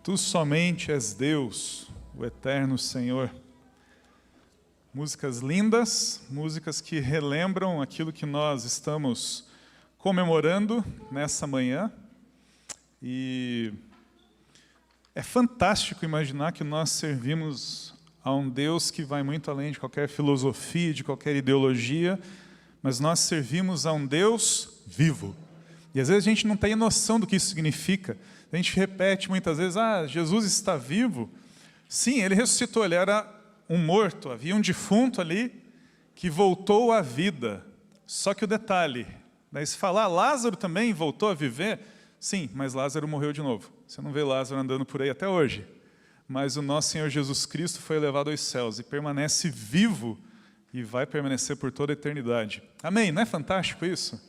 Tu somente és Deus, o eterno Senhor. Músicas lindas, músicas que relembram aquilo que nós estamos comemorando nessa manhã. E é fantástico imaginar que nós servimos a um Deus que vai muito além de qualquer filosofia, de qualquer ideologia, mas nós servimos a um Deus vivo. E às vezes a gente não tem noção do que isso significa. A gente repete muitas vezes, Jesus está vivo. Sim, ele ressuscitou, ele era um morto, havia um defunto ali que voltou à vida. Só que o detalhe, daí se falar, Lázaro também voltou a viver? Sim, mas Lázaro morreu de novo. Você não vê Lázaro andando por aí até hoje. Mas o nosso Senhor Jesus Cristo foi elevado aos céus e permanece vivo e vai permanecer por toda a eternidade. Amém? Não é fantástico isso?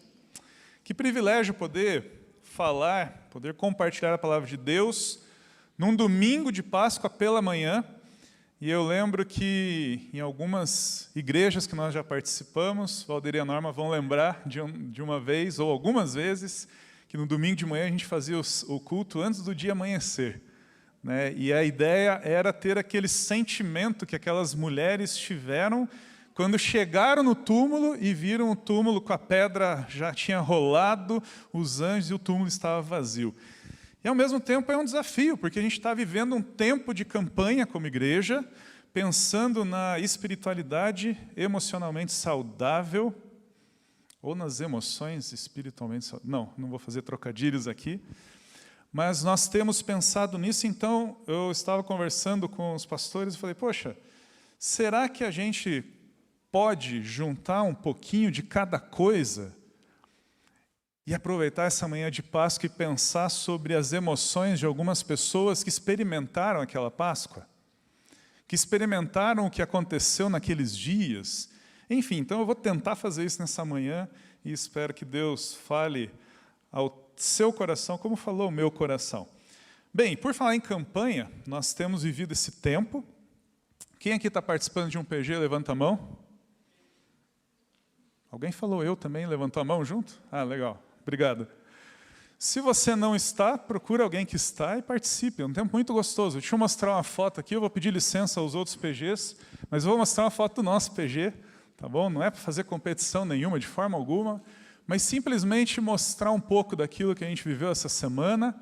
Que privilégio poder falar, poder compartilhar a palavra de Deus num domingo de Páscoa pela manhã. E eu lembro que em algumas igrejas que nós já participamos, Valdir e a Norma vão lembrar de uma vez, ou algumas vezes, que no domingo de manhã a gente fazia o culto antes do dia amanhecer. Né? E a ideia era ter aquele sentimento que aquelas mulheres tiveram quando chegaram no túmulo e viram o túmulo com a pedra já tinha rolado, os anjos e o túmulo estava vazio. E ao mesmo tempo é um desafio, porque a gente está vivendo um tempo de campanha como igreja, pensando na espiritualidade emocionalmente saudável, ou nas emoções espiritualmente saudáveis. Não vou fazer trocadilhos aqui, mas nós temos pensado nisso. Então eu estava conversando com os pastores e falei, poxa, será que a gente pode juntar um pouquinho de cada coisa e aproveitar essa manhã de Páscoa e pensar sobre as emoções de algumas pessoas que experimentaram aquela Páscoa, que experimentaram o que aconteceu naqueles dias. Enfim, então eu vou tentar fazer isso nessa manhã e espero que Deus fale ao seu coração, como falou o meu coração. Bem, por falar em campanha, nós temos vivido esse tempo. Quem aqui está participando de um PG, levanta a mão. Alguém falou eu também, levantou a mão junto? Ah, legal, obrigado. Se você não está, procura alguém que está e participe, é um tempo muito gostoso. Deixa eu mostrar uma foto aqui, eu vou pedir licença aos outros PGs, mas eu vou mostrar uma foto do nosso PG, tá bom? Não é para fazer competição nenhuma, de forma alguma, mas simplesmente mostrar um pouco daquilo que a gente viveu essa semana.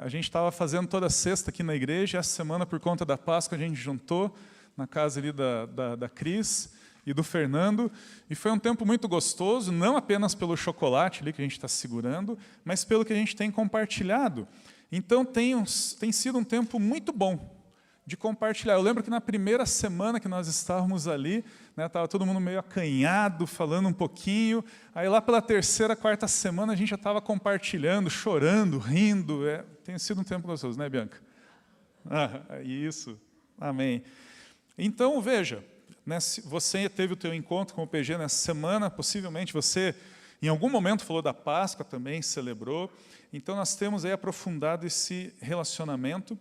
A gente estava fazendo toda sexta aqui na igreja, essa semana, por conta da Páscoa, a gente juntou na casa ali da Cris e do Fernando, e foi um tempo muito gostoso, não apenas pelo chocolate ali que a gente está segurando, mas pelo que a gente tem compartilhado. Então tem sido um tempo muito bom de compartilhar. Eu lembro que na primeira semana que nós estávamos ali, estava todo mundo meio acanhado, falando um pouquinho, aí lá pela terceira, quarta semana a gente já estava compartilhando, chorando, rindo. Tem sido um tempo gostoso, né, Bianca? Isso, amém. Então, veja, você teve o teu encontro com o PG nessa semana, possivelmente você, em algum momento, falou da Páscoa também, celebrou. Então, nós temos aí aprofundado esse relacionamento.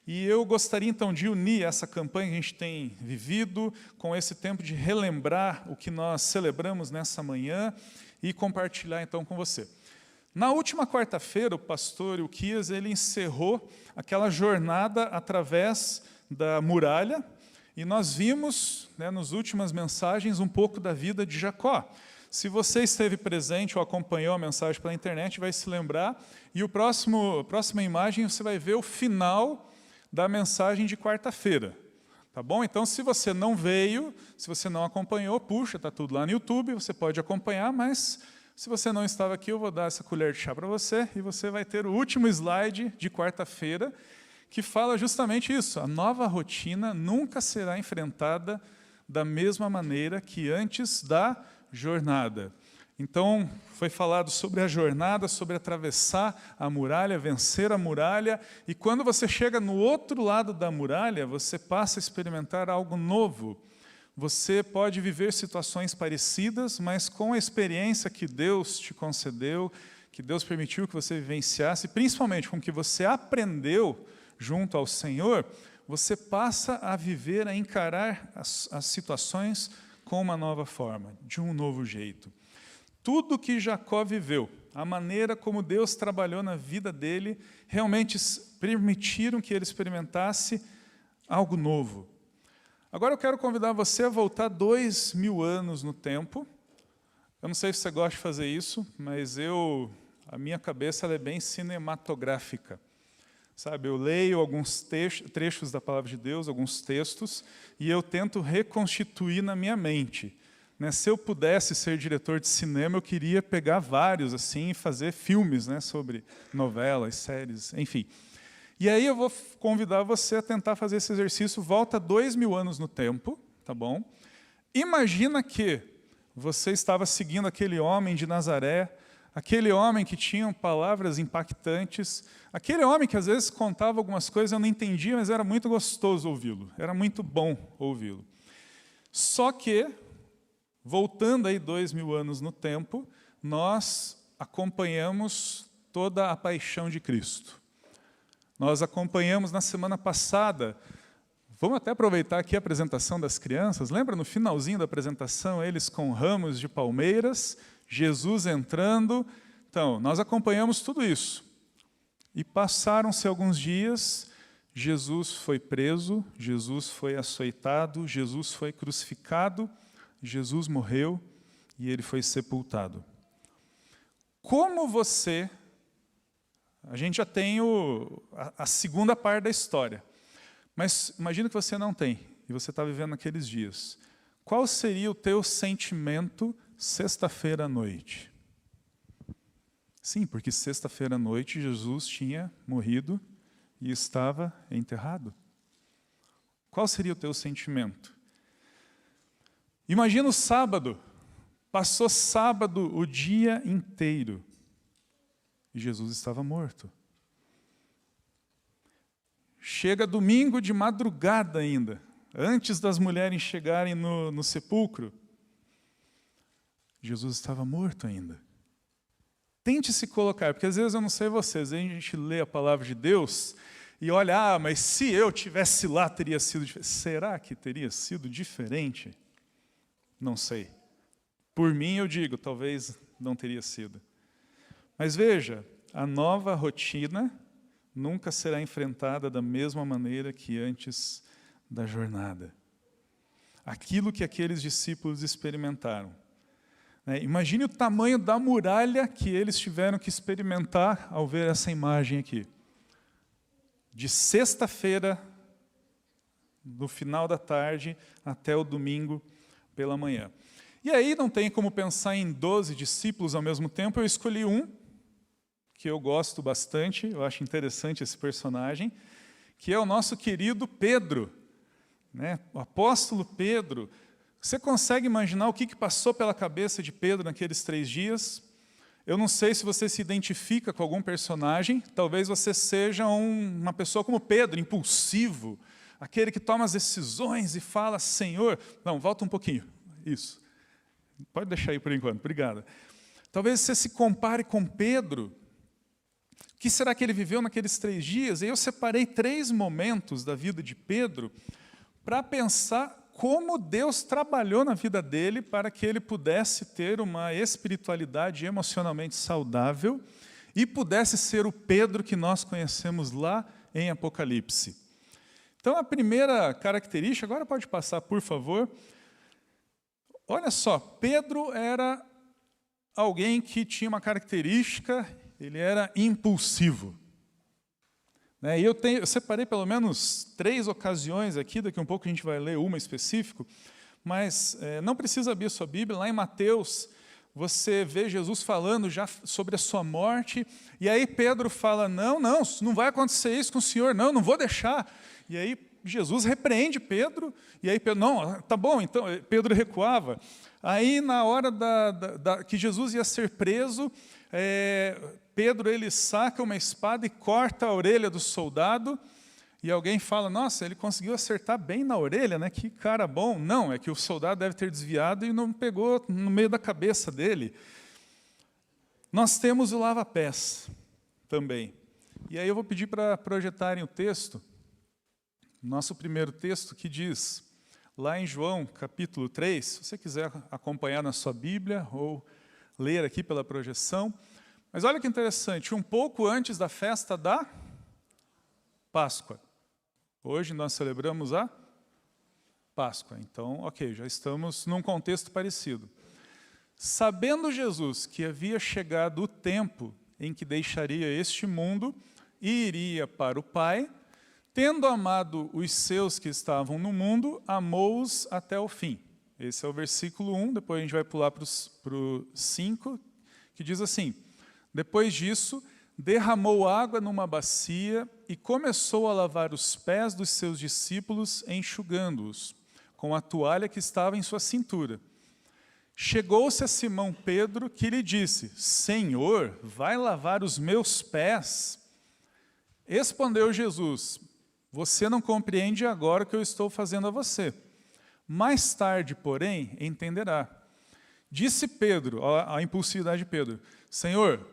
E eu gostaria, então, de unir essa campanha que a gente tem vivido com esse tempo de relembrar o que nós celebramos nessa manhã e compartilhar, então, com você. Na última quarta-feira, o pastor Ilquias, ele encerrou aquela jornada através da muralha, e nós vimos, nas últimas mensagens, um pouco da vida de Jacó. Se você esteve presente ou acompanhou a mensagem pela internet, vai se lembrar. E a próxima imagem, você vai ver o final da mensagem de quarta-feira. Tá bom? Então, se você não veio, se você não acompanhou, puxa, está tudo lá no YouTube, você pode acompanhar, mas se você não estava aqui, eu vou dar essa colher de chá para você, e você vai ter o último slide de quarta-feira, que fala justamente isso, a nova rotina nunca será enfrentada da mesma maneira que antes da jornada. Então, foi falado sobre a jornada, sobre atravessar a muralha, vencer a muralha, e quando você chega no outro lado da muralha, você passa a experimentar algo novo. Você pode viver situações parecidas, mas com a experiência que Deus te concedeu, que Deus permitiu que você vivenciasse, principalmente com o que você aprendeu junto ao Senhor, você passa a viver, a encarar as situações com uma nova forma, de um novo jeito. Tudo que Jacó viveu a maneira como Deus trabalhou na vida dele, realmente permitiram que ele experimentasse algo novo. Agora eu quero convidar você a voltar 2000 anos no tempo. Eu não sei se você gosta de fazer isso, mas a minha cabeça ela é bem cinematográfica. Sabe, eu leio alguns trechos da Palavra de Deus, alguns textos, e eu tento reconstituir na minha mente. Né? Se eu pudesse ser diretor de cinema, eu queria pegar vários assim e fazer filmes, né, sobre novelas, séries, enfim. E aí eu vou convidar você a tentar fazer esse exercício, volta 2000 anos no tempo, tá bom? Imagina que você estava seguindo aquele homem de Nazaré, aquele homem que tinha palavras impactantes, aquele homem que às vezes contava algumas coisas, eu não entendia, mas era muito gostoso ouvi-lo, era muito bom ouvi-lo. Só que, voltando aí 2000 anos no tempo, nós acompanhamos toda a paixão de Cristo. Nós acompanhamos na semana passada, vamos até aproveitar aqui a apresentação das crianças, lembra no finalzinho da apresentação, eles com ramos de palmeiras, Jesus entrando. Então, nós acompanhamos tudo isso. E passaram-se alguns dias, Jesus foi preso, Jesus foi açoitado, Jesus foi crucificado, Jesus morreu e ele foi sepultado. Como você... A gente já tem a segunda parte da história, mas imagina que você não tem, e você está vivendo naqueles dias. Qual seria o teu sentimento sexta-feira à noite? Sim, porque sexta-feira à noite Jesus tinha morrido e estava enterrado. Qual seria o teu sentimento? Imagina o sábado, passou sábado o dia inteiro e Jesus estava morto. Chega domingo de madrugada ainda, antes das mulheres chegarem no sepulcro, Jesus estava morto ainda. Tente se colocar, porque às vezes eu não sei vocês, a gente lê a palavra de Deus e olha, mas se eu tivesse lá teria sido diferente. Será que teria sido diferente? Não sei. Por mim eu digo, talvez não teria sido. Mas veja, a nova rotina nunca será enfrentada da mesma maneira que antes da jornada. Aquilo que aqueles discípulos experimentaram. Imagine o tamanho da muralha que eles tiveram que experimentar ao ver essa imagem aqui. De sexta-feira, no final da tarde, até o domingo pela manhã. E aí não tem como pensar em 12 discípulos ao mesmo tempo, eu escolhi um, que eu gosto bastante, eu acho interessante esse personagem, que é o nosso querido Pedro, né? O apóstolo Pedro. Você consegue imaginar o que passou pela cabeça de Pedro naqueles 3 dias? Eu não sei se você se identifica com algum personagem, talvez você seja uma pessoa como Pedro, impulsivo, aquele que toma as decisões e fala, Senhor... Não, volta um pouquinho, isso. Pode deixar aí por enquanto, obrigado. Talvez você se compare com Pedro. O que será que ele viveu naqueles 3 dias? E eu separei 3 momentos da vida de Pedro para pensar como Deus trabalhou na vida dele para que ele pudesse ter uma espiritualidade emocionalmente saudável e pudesse ser o Pedro que nós conhecemos lá em Apocalipse. Então, a primeira característica, agora pode passar, por favor. Olha só, Pedro era alguém que tinha uma característica, ele era impulsivo. E eu separei pelo menos 3 ocasiões aqui, daqui a um pouco a gente vai ler uma específica, mas não precisa abrir a sua Bíblia, lá em Mateus, você vê Jesus falando já sobre a sua morte, e aí Pedro fala, não vai acontecer isso com o Senhor, não vou deixar. E aí Jesus repreende Pedro, e aí Pedro, não, tá bom, então Pedro recuava. Aí na hora que Jesus ia ser preso, Pedro ele saca uma espada e corta a orelha do soldado, e alguém fala, nossa, ele conseguiu acertar bem na orelha, né? Que cara bom. Não, é que o soldado deve ter desviado e não pegou no meio da cabeça dele. Nós temos o lava-pés também. E aí eu vou pedir para projetarem o texto, nosso primeiro texto que diz, lá em João capítulo 3, se você quiser acompanhar na sua Bíblia ou ler aqui pela projeção, Mas olha que interessante, um pouco antes da festa da Páscoa. Hoje nós celebramos a Páscoa. Então, ok, já estamos num contexto parecido. Sabendo Jesus que havia chegado o tempo em que deixaria este mundo e iria para o Pai, tendo amado os seus que estavam no mundo, amou-os até o fim. Esse é o versículo 1, depois a gente vai pular para o 5, que diz assim: depois disso, derramou água numa bacia e começou a lavar os pés dos seus discípulos, enxugando-os com a toalha que estava em sua cintura. Chegou-se a Simão Pedro, que lhe disse: Senhor, vai lavar os meus pés? Respondeu Jesus: você não compreende agora o que eu estou fazendo a você. Mais tarde, porém, entenderá. Disse Pedro, a impulsividade de Pedro: Senhor,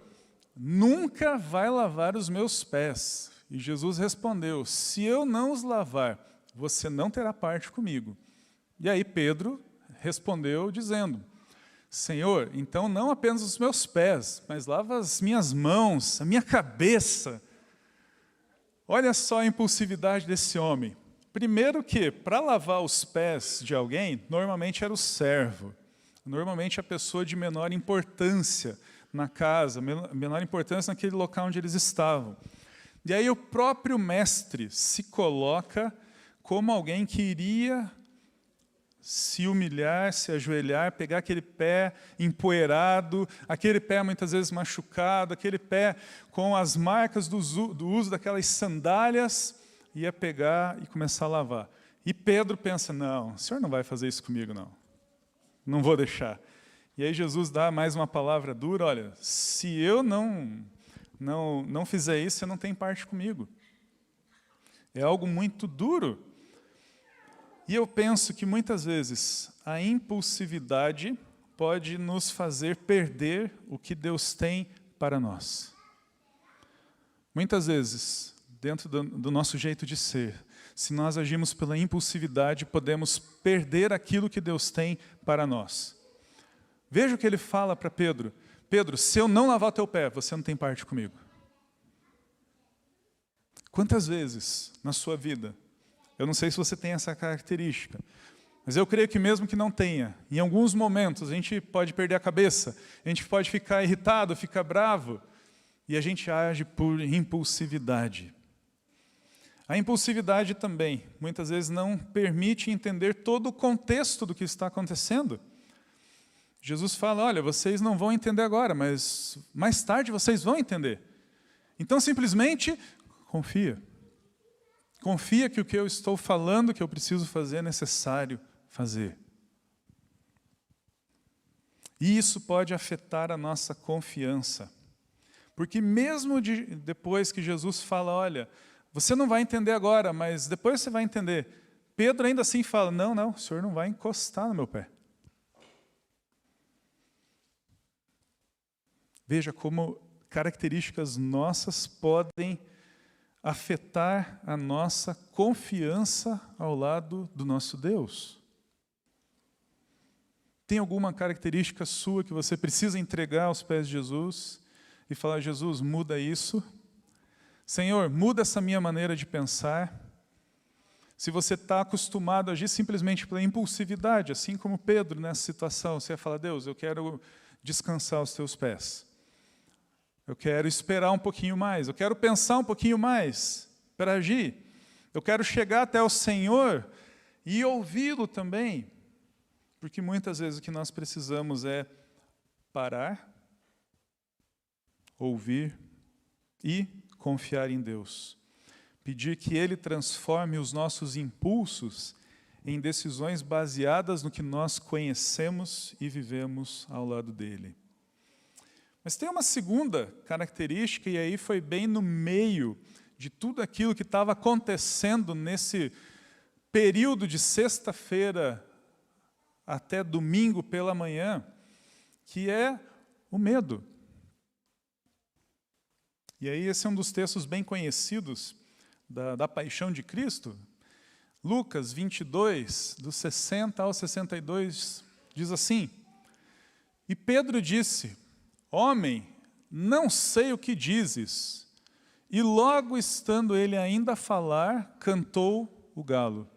nunca vai lavar os meus pés. E Jesus respondeu: se eu não os lavar, você não terá parte comigo. E aí Pedro respondeu dizendo: Senhor, então não apenas os meus pés, mas lava as minhas mãos, a minha cabeça. Olha só a impulsividade desse homem. Primeiro que, para lavar os pés de alguém, normalmente era o servo. Normalmente a pessoa de menor importância na casa, menor importância naquele local onde eles estavam. E aí o próprio mestre se coloca como alguém que iria se humilhar, se ajoelhar, pegar aquele pé empoeirado, aquele pé muitas vezes machucado, aquele pé com as marcas do uso daquelas sandálias, ia pegar e começar a lavar. E Pedro pensa: não, o senhor não vai fazer isso comigo, não. Não vou deixar. E aí Jesus dá mais uma palavra dura: olha, se eu não fizer isso, você não tem parte comigo. É algo muito duro. E eu penso que muitas vezes a impulsividade pode nos fazer perder o que Deus tem para nós. Muitas vezes, dentro do nosso jeito de ser, se nós agimos pela impulsividade, podemos perder aquilo que Deus tem para nós. Veja o que ele fala para Pedro: Pedro, se eu não lavar o teu pé, você não tem parte comigo. Quantas vezes na sua vida, eu não sei se você tem essa característica, mas eu creio que mesmo que não tenha, em alguns momentos a gente pode perder a cabeça, a gente pode ficar irritado, ficar bravo, e a gente age por impulsividade. A impulsividade também, muitas vezes, não permite entender todo o contexto do que está acontecendo. Jesus fala: olha, vocês não vão entender agora, mas mais tarde vocês vão entender. Então, simplesmente, confia. Confia que o que eu estou falando, que eu preciso fazer, é necessário fazer. E isso pode afetar a nossa confiança. Porque mesmo depois que Jesus fala: olha, você não vai entender agora, mas depois você vai entender. Pedro ainda assim fala: não, o senhor não vai encostar no meu pé. Veja como características nossas podem afetar a nossa confiança ao lado do nosso Deus. Tem alguma característica sua que você precisa entregar aos pés de Jesus e falar: Jesus, muda isso. Senhor, muda essa minha maneira de pensar. Se você está acostumado a agir simplesmente pela impulsividade, assim como Pedro nessa situação, você vai falar: Deus, eu quero descansar aos teus pés. Eu quero esperar um pouquinho mais, eu quero pensar um pouquinho mais para agir. Eu quero chegar até o Senhor e ouvi-lo também. Porque muitas vezes o que nós precisamos é parar, ouvir e confiar em Deus. Pedir que Ele transforme os nossos impulsos em decisões baseadas no que nós conhecemos e vivemos ao lado dEle. Mas tem uma segunda característica, e aí foi bem no meio de tudo aquilo que estava acontecendo nesse período de sexta-feira até domingo pela manhã, que é o medo. E aí esse é um dos textos bem conhecidos da paixão de Cristo. Lucas 22, do 60 ao 62, diz assim: E Pedro disse: Homem, não sei o que dizes. E logo estando ele ainda a falar, cantou o galo.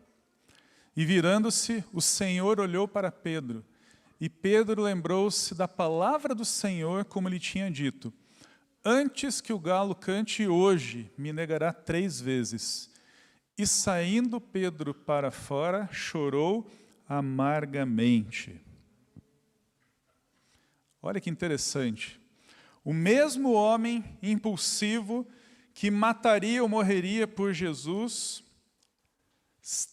E virando-se, o Senhor olhou para Pedro. E Pedro lembrou-se da palavra do Senhor, como lhe tinha dito: antes que o galo cante hoje, me negará 3 vezes. E saindo Pedro para fora, chorou amargamente. Olha que interessante. O mesmo homem impulsivo que mataria ou morreria por Jesus,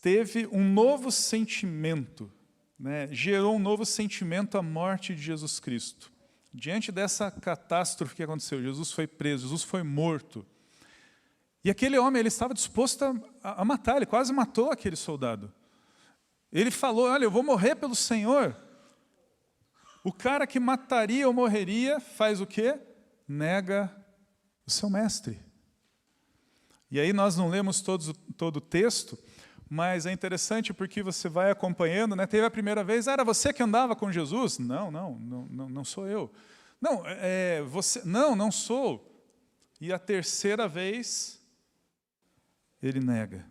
teve um novo sentimento, né? Gerou um novo sentimento à morte de Jesus Cristo. Diante dessa catástrofe que aconteceu, Jesus foi preso, Jesus foi morto. E aquele homem, ele estava disposto a matar, ele quase matou aquele soldado. Ele falou: olha, eu vou morrer pelo Senhor. O cara que mataria ou morreria, faz o quê? Nega o seu mestre. E aí nós não lemos todo o texto, mas é interessante porque você vai acompanhando, né? Teve a primeira vez, era você que andava com Jesus? Não sou eu. Não, você, não sou. E a terceira vez, ele nega.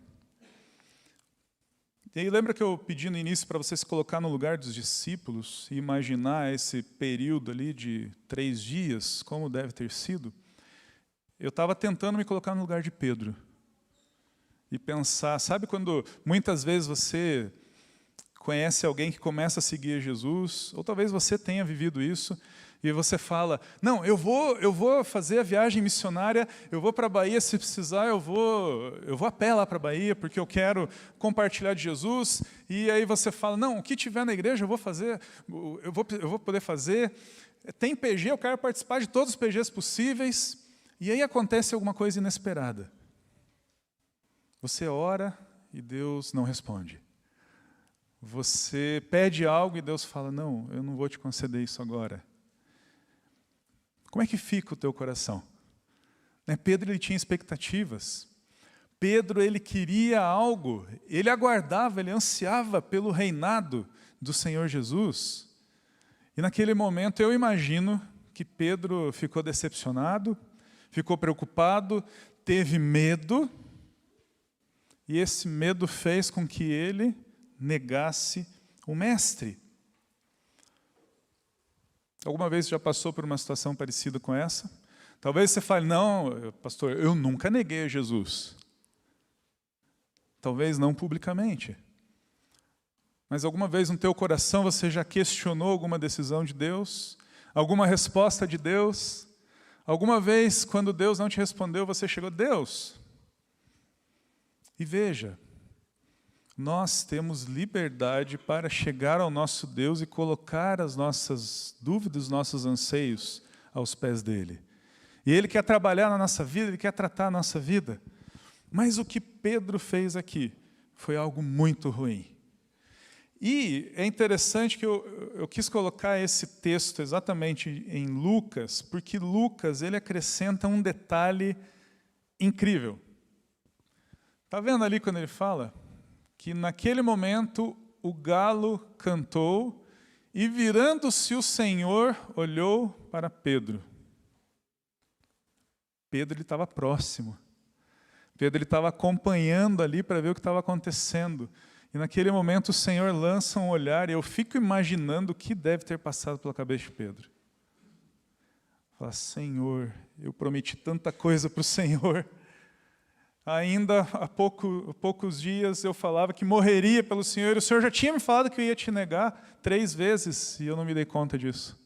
E aí lembra que eu pedi no início para você se colocar no lugar dos discípulos e imaginar esse período ali de 3 dias, como deve ter sido? Eu estava tentando me colocar no lugar de Pedro e pensar, sabe quando muitas vezes você conhece alguém que começa a seguir Jesus, ou talvez você tenha vivido isso, e você fala: não, eu vou fazer a viagem missionária, eu vou para a Bahia, se precisar, eu vou a pé lá para a Bahia, porque eu quero compartilhar de Jesus. E aí você fala: não, o que tiver na igreja eu vou fazer, eu vou poder fazer. Tem PG, eu quero participar de todos os PGs possíveis. E aí acontece alguma coisa inesperada. Você ora e Deus não responde. Você pede algo e Deus fala: não, eu não vou te conceder isso agora. Como é que fica o teu coração? Pedro, ele tinha expectativas. Pedro, ele queria algo, ele aguardava, ele ansiava pelo reinado do Senhor Jesus. E naquele momento eu imagino que Pedro ficou decepcionado, ficou preocupado, teve medo, e esse medo fez com que ele negasse o mestre. Alguma vez já passou por uma situação parecida com essa? Talvez você fale: não, pastor, eu nunca neguei a Jesus. Talvez não publicamente. Mas alguma vez no teu coração você já questionou alguma decisão de Deus? Alguma resposta de Deus? Alguma vez, quando Deus não te respondeu, você chegou: Deus? E veja, nós temos liberdade para chegar ao nosso Deus e colocar as nossas dúvidas, os nossos anseios aos pés dele. E ele quer trabalhar na nossa vida, ele quer tratar a nossa vida. Mas o que Pedro fez aqui foi algo muito ruim. E é interessante que eu quis colocar esse texto exatamente em Lucas, porque Lucas, ele acrescenta um detalhe incrível. Está vendo ali quando ele fala que naquele momento o galo cantou e virando-se o Senhor olhou para Pedro. Pedro estava próximo. Pedro estava acompanhando ali para ver o que estava acontecendo. E naquele momento o Senhor lança um olhar e eu fico imaginando o que deve ter passado pela cabeça de Pedro. Fala: Senhor, eu prometi tanta coisa para o Senhor. Ainda há poucos dias eu falava que morreria pelo Senhor, e o Senhor já tinha me falado que eu ia te negar 3 vezes, e eu não me dei conta disso.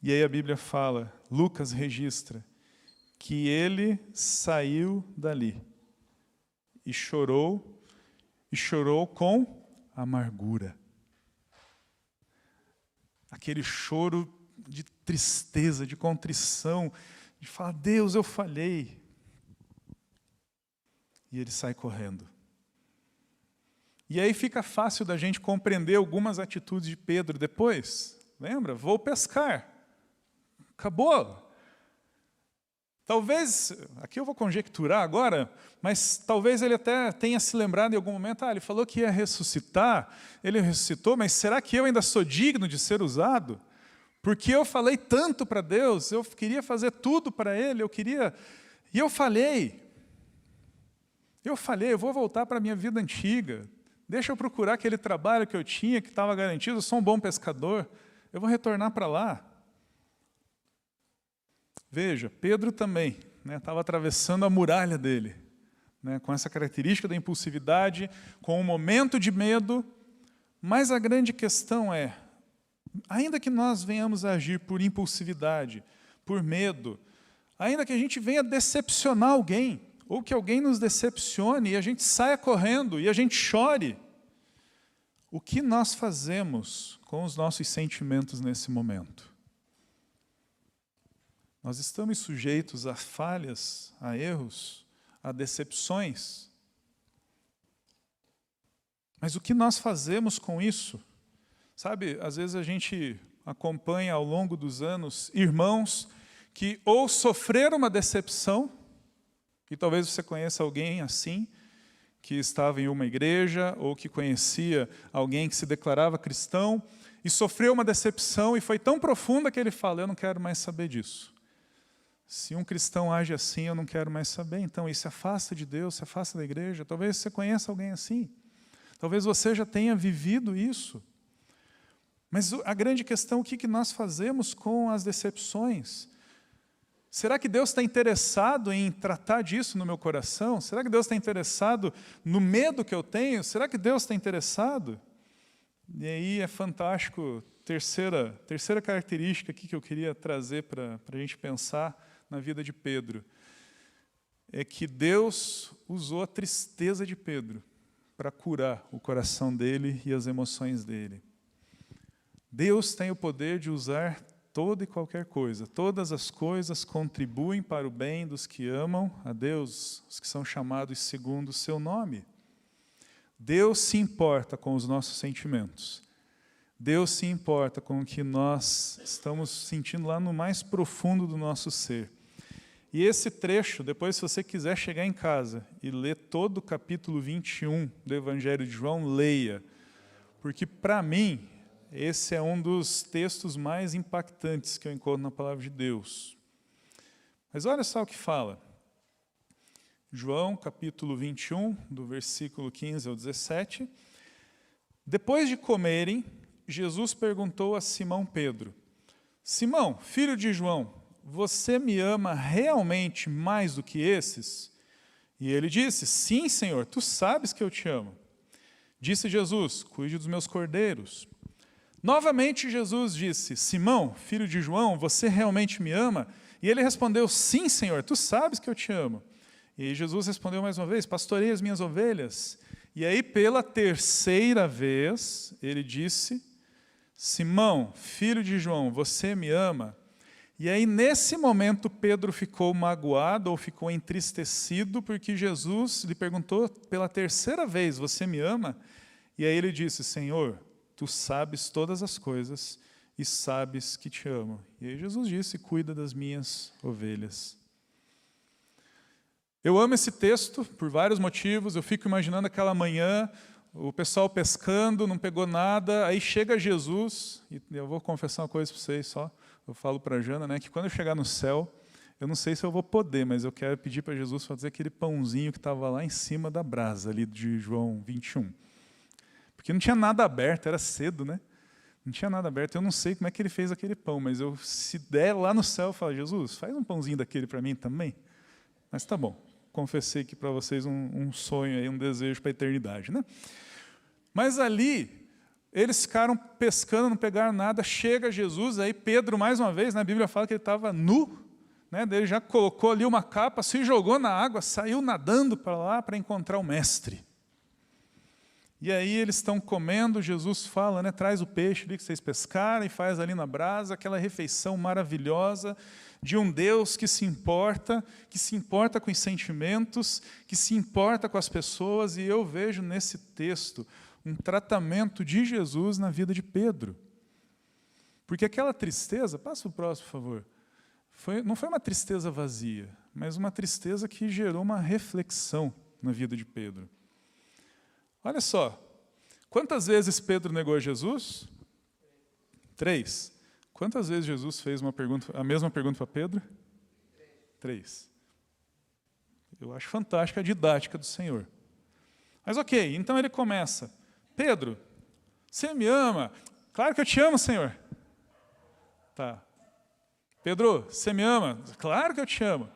E aí a Bíblia fala, Lucas registra, que ele saiu dali e chorou com amargura. Aquele choro de tristeza, de contrição, de falar: Deus, eu falhei. E ele sai correndo. E aí fica fácil da gente compreender algumas atitudes de Pedro depois. Lembra? Vou pescar. Acabou. Talvez, aqui eu vou conjecturar agora, mas talvez ele até tenha se lembrado em algum momento, ele falou que ia ressuscitar, ele ressuscitou, mas será que eu ainda sou digno de ser usado? Porque eu falei tanto para Deus, eu queria fazer tudo para Ele, e eu falhei, eu vou voltar para a minha vida antiga, deixa eu procurar aquele trabalho que eu tinha, que estava garantido, eu sou um bom pescador, eu vou retornar para lá. Veja, Pedro também estava atravessando a muralha dele, com essa característica da impulsividade, com um momento de medo, mas a grande questão é, ainda que nós venhamos a agir por impulsividade, por medo, ainda que a gente venha decepcionar alguém, ou que alguém nos decepcione e a gente saia correndo e a gente chore, o que nós fazemos com os nossos sentimentos nesse momento? Nós estamos sujeitos a falhas, a erros, a decepções. Mas o que nós fazemos com isso? Sabe, às vezes a gente acompanha ao longo dos anos irmãos que ou sofreram uma decepção, e talvez você conheça alguém assim, que estava em uma igreja, ou que conhecia alguém que se declarava cristão, e sofreu uma decepção, e foi tão profunda que ele fala, eu não quero mais saber disso. Se um cristão age assim, eu não quero mais saber. Então, isso se afasta de Deus, se afasta da igreja. Talvez você conheça alguém assim. Talvez você já tenha vivido isso. Mas a grande questão, o que nós fazemos com as decepções? Será que Deus está interessado em tratar disso no meu coração? Será que Deus está interessado no medo que eu tenho? Será que Deus está interessado? E aí é fantástico, terceira característica aqui que eu queria trazer para a gente pensar na vida de Pedro, é que Deus usou a tristeza de Pedro para curar o coração dele e as emoções dele. Deus tem o poder de usar toda e qualquer coisa. Todas as coisas contribuem para o bem dos que amam a Deus, os que são chamados segundo o seu nome. Deus se importa com os nossos sentimentos. Deus se importa com o que nós estamos sentindo lá no mais profundo do nosso ser. E esse trecho, depois se você quiser chegar em casa e ler todo o capítulo 21 do Evangelho de João, leia. Porque para mim, esse é um dos textos mais impactantes que eu encontro na palavra de Deus. Mas olha só o que fala. João, capítulo 21, do versículo 15 ao 17. Depois de comerem, Jesus perguntou a Simão Pedro, Simão, filho de João, você me ama realmente mais do que esses? E ele disse, sim, Senhor, tu sabes que eu te amo. Disse Jesus, cuide dos meus cordeiros. Novamente Jesus disse, Simão, filho de João, você realmente me ama? E ele respondeu, sim, Senhor, tu sabes que eu te amo. E Jesus respondeu mais uma vez, pastorei as minhas ovelhas. E aí, pela terceira vez, ele disse, Simão, filho de João, você me ama? E aí, nesse momento, Pedro ficou magoado ou ficou entristecido, porque Jesus lhe perguntou pela terceira vez, você me ama? E aí ele disse, Senhor, tu sabes todas as coisas e sabes que te amo. E aí Jesus disse, cuida das minhas ovelhas. Eu amo esse texto por vários motivos, eu fico imaginando aquela manhã, o pessoal pescando, não pegou nada, aí chega Jesus, e eu vou confessar uma coisa para vocês só, eu falo para a Jana, que quando eu chegar no céu, eu não sei se eu vou poder, mas eu quero pedir para Jesus fazer aquele pãozinho que estava lá em cima da brasa, ali de João 21. Porque não tinha nada aberto, era cedo, né? Não tinha nada aberto, eu não sei como é que ele fez aquele pão, mas se der lá no céu, eu falo, Jesus, faz um pãozinho daquele para mim também. Mas tá bom, confessei aqui para vocês um sonho, aí, um desejo para a eternidade, né? Mas ali, eles ficaram pescando, não pegaram nada, chega Jesus, aí Pedro, mais uma vez, a Bíblia fala que ele estava nu, ele já colocou ali uma capa, se jogou na água, saiu nadando para lá para encontrar o mestre. E aí eles estão comendo, Jesus fala, traz o peixe ali que vocês pescaram e faz ali na brasa, aquela refeição maravilhosa de um Deus que se importa com os sentimentos, que se importa com as pessoas, e eu vejo nesse texto um tratamento de Jesus na vida de Pedro. Porque aquela tristeza, passa o próximo, por favor, não foi uma tristeza vazia, mas uma tristeza que gerou uma reflexão na vida de Pedro. Olha só, quantas vezes Pedro negou a Jesus? 3. Quantas vezes Jesus fez a mesma pergunta para Pedro? 3. Eu acho fantástica a didática do Senhor. Mas ok, então ele começa. Pedro, você me ama? Claro que eu te amo, Senhor. Tá. Pedro, você me ama? Claro que eu te amo.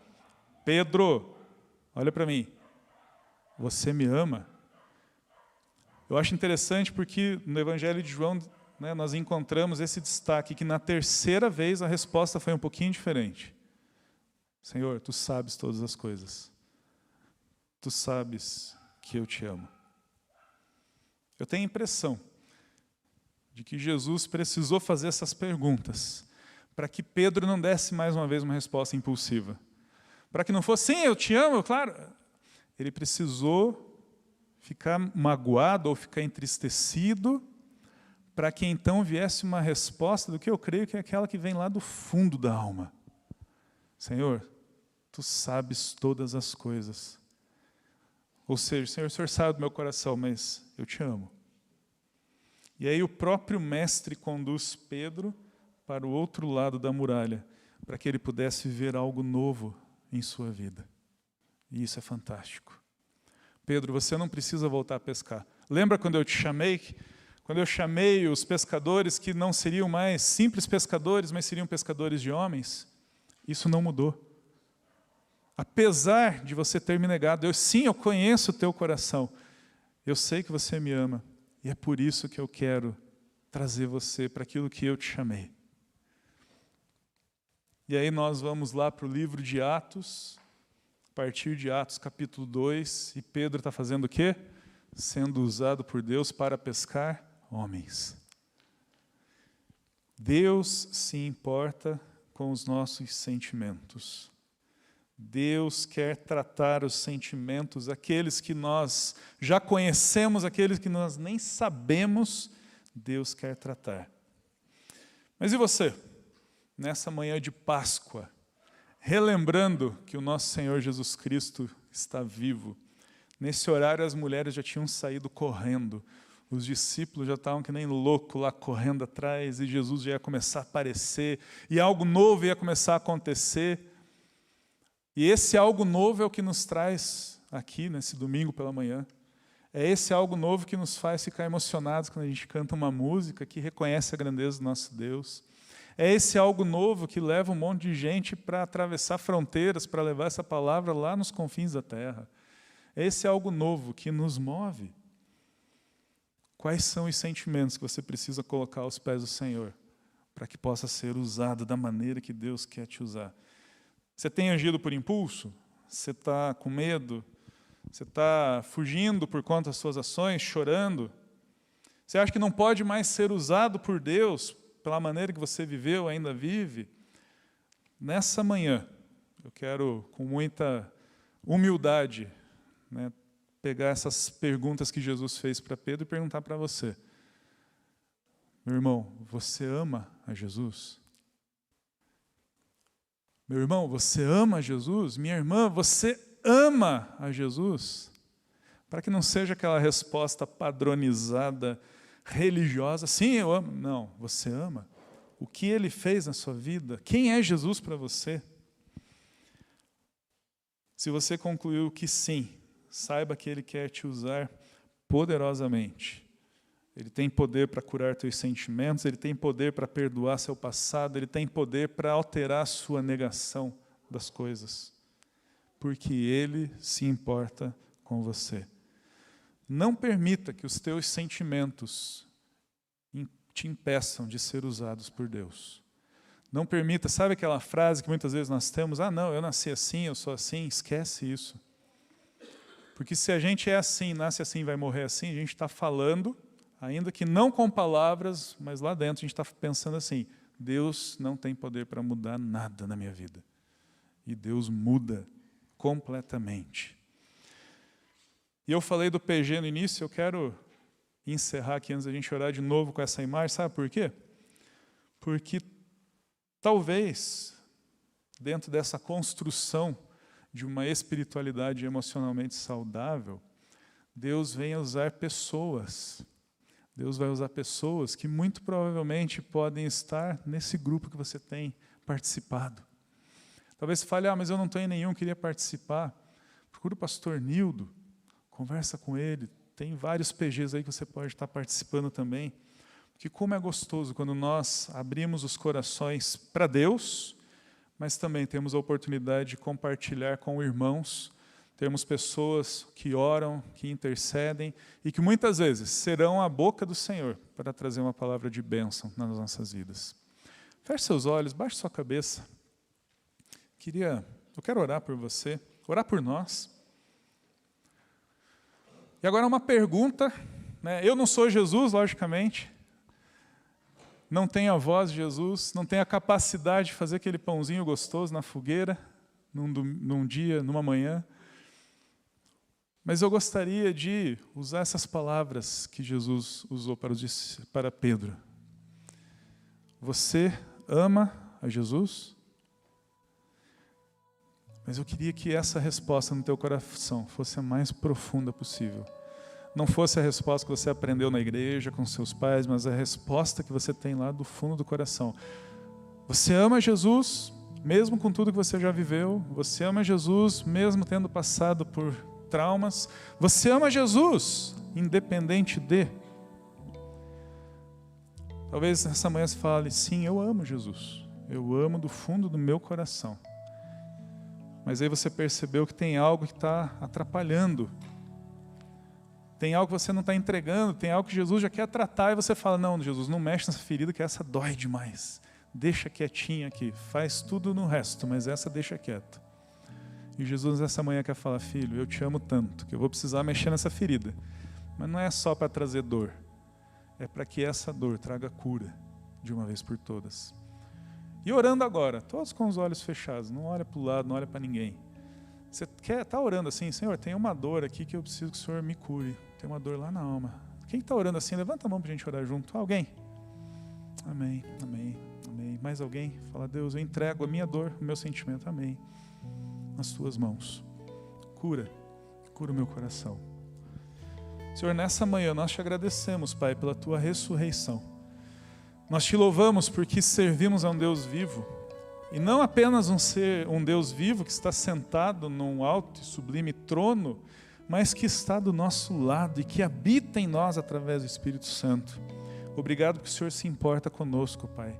Pedro, olha para mim. Você me ama? Eu acho interessante porque no Evangelho de João, né, nós encontramos esse destaque que na terceira vez a resposta foi um pouquinho diferente. Senhor, tu sabes todas as coisas. Tu sabes que eu te amo. Eu tenho a impressão de que Jesus precisou fazer essas perguntas para que Pedro não desse mais uma vez uma resposta impulsiva. Para que não fosse, sim, eu te amo, claro. Ele precisou ficar magoado ou ficar entristecido para que então viesse uma resposta do que eu creio que é aquela que vem lá do fundo da alma. Senhor, tu sabes todas as coisas. Ou seja, Senhor, o Senhor sabe do meu coração, mas eu te amo. E aí o próprio mestre conduz Pedro para o outro lado da muralha, para que ele pudesse ver algo novo em sua vida. E isso é fantástico. Pedro, você não precisa voltar a pescar. Lembra quando eu te chamei? Quando eu chamei os pescadores que não seriam mais simples pescadores, mas seriam pescadores de homens? Isso não mudou. Apesar de você ter me negado, eu conheço o teu coração. Eu sei que você me ama. E é por isso que eu quero trazer você para aquilo que eu te chamei. E aí nós vamos lá para o livro de Atos, a partir de Atos capítulo 2, e Pedro está fazendo o quê? Sendo usado por Deus para pescar homens. Deus se importa com os nossos sentimentos. Deus quer tratar os sentimentos, aqueles que nós já conhecemos, aqueles que nós nem sabemos, Deus quer tratar. Mas e você? Nessa manhã de Páscoa, relembrando que o nosso Senhor Jesus Cristo está vivo, nesse horário as mulheres já tinham saído correndo, os discípulos já estavam que nem loucos lá correndo atrás, e Jesus já ia começar a aparecer, e algo novo ia começar a acontecer. E esse algo novo é o que nos traz aqui, nesse domingo pela manhã. É esse algo novo que nos faz ficar emocionados quando a gente canta uma música que reconhece a grandeza do nosso Deus. É esse algo novo que leva um monte de gente para atravessar fronteiras, para levar essa palavra lá nos confins da terra. É esse algo novo que nos move. Quais são os sentimentos que você precisa colocar aos pés do Senhor para que possa ser usado da maneira que Deus quer te usar? Você tem agido por impulso? Você está com medo? Você está fugindo por conta das suas ações, chorando? Você acha que não pode mais ser usado por Deus pela maneira que você viveu, ainda vive? Nessa manhã, eu quero, com muita humildade, né, pegar essas perguntas que Jesus fez para Pedro e perguntar para você. Meu irmão, você ama a Jesus? Meu irmão, você ama a Jesus? Minha irmã, você ama a Jesus? Para que não seja aquela resposta padronizada, religiosa, sim, eu amo. Não, você ama. O que Ele fez na sua vida? Quem é Jesus para você? Se você concluiu que sim, saiba que Ele quer te usar poderosamente. Ele tem poder para curar teus sentimentos, Ele tem poder para perdoar seu passado, Ele tem poder para alterar a sua negação das coisas. Porque Ele se importa com você. Não permita que os teus sentimentos te impeçam de ser usados por Deus. Não permita, sabe aquela frase que muitas vezes nós temos? Ah, não, eu nasci assim, eu sou assim. Esquece isso. Porque se a gente é assim, nasce assim, vai morrer assim, a gente está falando, ainda que não com palavras, mas lá dentro a gente está pensando assim, Deus não tem poder para mudar nada na minha vida. E Deus muda completamente. E eu falei do PG no início, eu quero encerrar aqui antes da gente orar de novo com essa imagem, sabe por quê? Porque talvez dentro dessa construção de uma espiritualidade emocionalmente saudável, Deus vem usar pessoas. Deus vai usar pessoas que muito provavelmente podem estar nesse grupo que você tem participado. Talvez você fale, mas eu não estou em nenhum, queria participar. Procura o pastor Nildo, conversa com ele. Tem vários PGs aí que você pode estar participando também. Porque como é gostoso quando nós abrimos os corações para Deus, mas também temos a oportunidade de compartilhar com irmãos. Temos pessoas que oram, que intercedem e que muitas vezes serão a boca do Senhor para trazer uma palavra de bênção nas nossas vidas. Feche seus olhos, baixe sua cabeça. Eu quero orar por você, orar por nós. E agora uma pergunta, né? Eu não sou Jesus, logicamente. Não tenho a voz de Jesus, não tenho a capacidade de fazer aquele pãozinho gostoso na fogueira, num dia, numa manhã. Mas eu gostaria de usar essas palavras que Jesus usou para Pedro. Você ama a Jesus? Mas eu queria que essa resposta no teu coração fosse a mais profunda possível. Não fosse a resposta que você aprendeu na igreja, com seus pais, mas a resposta que você tem lá do fundo do coração. Você ama Jesus, mesmo com tudo que você já viveu? Você ama Jesus, mesmo tendo passado por traumas? Você ama Jesus, independente de? Talvez nessa manhã você fale, sim, eu amo Jesus. Eu amo do fundo do meu coração. Mas aí você percebeu que tem algo que está atrapalhando. Tem algo que você não está entregando, tem algo que Jesus já quer tratar, e você fala, não, Jesus, não mexe nessa ferida que essa dói demais. Deixa quietinha aqui, faz tudo no resto, mas essa deixa quieto. E Jesus nessa manhã quer falar, filho, eu te amo tanto, que eu vou precisar mexer nessa ferida. Mas não é só para trazer dor, é para que essa dor traga cura, de uma vez por todas. E orando agora, todos com os olhos fechados, não olha para o lado, não olha para ninguém. Você está orando assim, Senhor, tem uma dor aqui que eu preciso que o Senhor me cure. Tem uma dor lá na alma. Quem está orando assim, levanta a mão para a gente orar junto. Alguém? Amém, amém, amém. Mais alguém? Fala, Deus, eu entrego a minha dor, o meu sentimento, amém. Nas tuas mãos. Cura o meu coração. Senhor, nessa manhã nós te agradecemos, Pai, pela tua ressurreição. Nós te louvamos porque servimos a um Deus vivo. E não apenas um Deus vivo que está sentado num alto e sublime trono, mas que está do nosso lado e que habita em nós através do Espírito Santo. Obrigado porque o Senhor se importa conosco, Pai.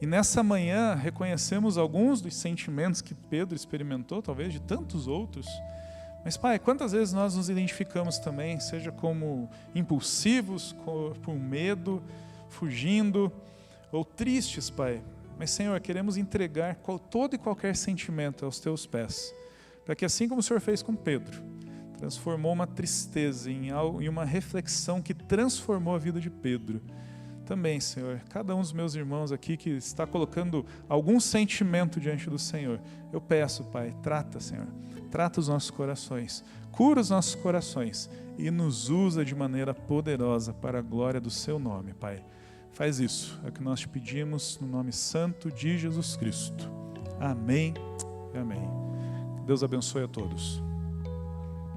E nessa manhã reconhecemos alguns dos sentimentos que Pedro experimentou, talvez de tantos outros. Mas, Pai, quantas vezes nós nos identificamos também, seja como impulsivos, por medo, fugindo, ou tristes, Pai. Mas, Senhor, queremos entregar todo e qualquer sentimento aos Teus pés, para que assim como o Senhor fez com Pedro, transformou uma tristeza em uma reflexão que transformou a vida de Pedro. Também, Senhor, cada um dos meus irmãos aqui que está colocando algum sentimento diante do Senhor, eu peço, Pai, trata, Senhor, trata os nossos corações, cura os nossos corações e nos usa de maneira poderosa para a glória do Seu nome, Pai. Faz isso, é o que nós te pedimos no nome santo de Jesus Cristo. Amém e amém. Deus abençoe a todos.